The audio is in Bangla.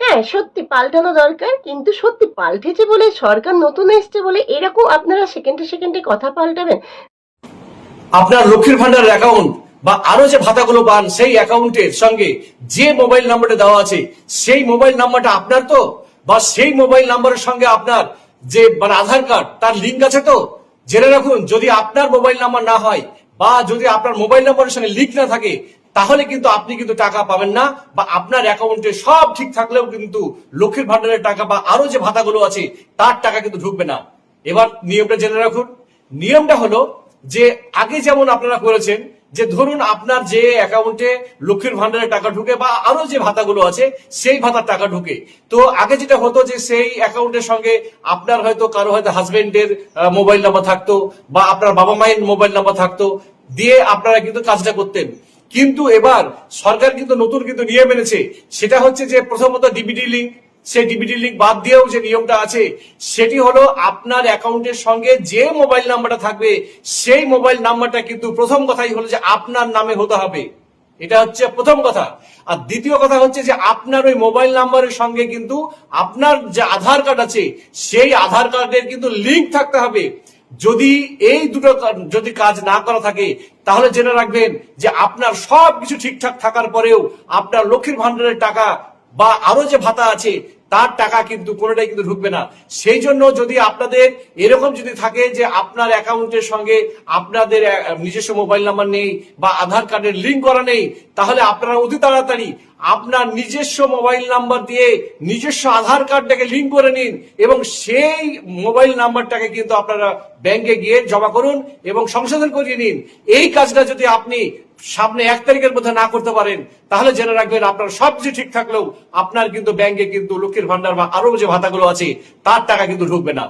হ্যাঁ, সত্যি পাল্টানো দরকার, কিন্তু সত্যি পাল্টেছে বলে, সরকার নতুন এসছে বলে এরকম আপনারা সেকেন্ডে সেকেন্ডে কথা পাল্টাবেন? আপনার লক্ষ্মীর ভান্ডার অ্যাকাউন্ট বা আরো যে ভাতাগুলো পান সেই অ্যাকাউন্টের সঙ্গে যে মোবাইল নাম্বারটা দেওয়া আছে সেই মোবাইল নাম্বারটা আপনার তো, বা সেই মোবাইল নাম্বারের সঙ্গে আপনার যে মানে আধার কার্ড তার লিঙ্ক আছে তো। জেনে রাখুন, যদি আপনার মোবাইল নাম্বার না হয় বা যদি আপনার মোবাইল নাম্বারের সঙ্গে লিঙ্ক না থাকে, তাহলে কিন্তু আপনি কিন্তু টাকা পাবেন না, বা আপনার অ্যাকাউন্টে সব ঠিক থাকলেও কিন্তু লক্ষ্মীর ভান্ডারের টাকা বা আরো যে ভাতাগুলো আছে তার টাকা কিন্তু ঢুকবে না। এবার নিয়মটা জেনে রাখুন। নিয়মটা হলো যে আগে যেমন আপনারা করেছেন, যে ধরুন আপনার যে অ্যাকাউন্টে লক্ষ্মীর ভান্ডারের টাকা ঢুকে বা আরো যে ভাতাগুলো আছে সেই ভাতার টাকা ঢুকে, তো আগে যেটা হতো যে সেই অ্যাকাউন্টের সঙ্গে আপনার হয়তো কারো হয়তো হাজবেন্ডের মোবাইল নাম্বার থাকতো বা আপনার বাবা মায়ের মোবাইল নাম্বার থাকতো, দিয়ে আপনারা কিন্তু কাজটা করতেন। কিন্তু এবার সরকার কিন্তু নতুন কিন্তু নিয়ম এনেছে, সেটা হচ্ছে যে প্রথমত ডিবিটি লিঙ্ক, সেই ডিবিটি লিঙ্ক বাদ দিয়েও যে নিয়মটা আছে সেটি হলো আপনার অ্যাকাউন্টের সঙ্গে যে মোবাইল নাম্বারটা থাকবে সেই মোবাইল নাম্বারটা কিন্তু প্রথম কথাই হলো যে আপনার নামে হতে হবে। এটা হচ্ছে প্রথম কথা। আর দ্বিতীয় কথা হচ্ছে যে আপনার ওই মোবাইল নাম্বারের সঙ্গে কিন্তু আপনার যে আধার কার্ড আছে সেই আধার কার্ডের কিন্তু লিঙ্ক থাকতে হবে। যদি এই দুটো যদি কাজ না করা থাকে, তাহলে জেনে রাখবেন যে আপনার সবকিছু ঠিকঠাক থাকার পরেও আপনার লক্ষ্মীর ভান্ডারের টাকা বা আরো যে ভাতা আছে তার টাকা কিন্তু কোনোটাই কিন্তু ঢুকবে না। সেই জন্য যদি আপনাদের এরকম যদি থাকে যে আপনার অ্যাকাউন্টের সঙ্গে আপনাদের নিজস্ব মোবাইল নাম্বার নেই বা আধার কার্ডের লিঙ্ক করা নেই, তাহলে আপনারা অতি তাড়াতাড়ি আপনার নিজস্ব মোবাইল নাম্বার দিয়ে নিজস্ব আধার কার্ডটাকে লিঙ্ক করে নিন এবং সেই মোবাইল নাম্বারটাকে কিন্তু আপনারা ব্যাংকে গিয়ে জমা করুন এবং সংশোধন করিয়ে নিন। এই কাজটা যদি আপনি সামনে 1 তারিখের মধ্যে না করতে পারেন, তাহলে জেনে রাখবেন আপনার সবকিছু ঠিক থাকলেও আপনার কিন্তু ব্যাংকে কিন্তু লক্ষ্মীর ভান্ডার বা আরো যে ভাতাগুলো আছে তার টাকা কিন্তু ঢুকবে না।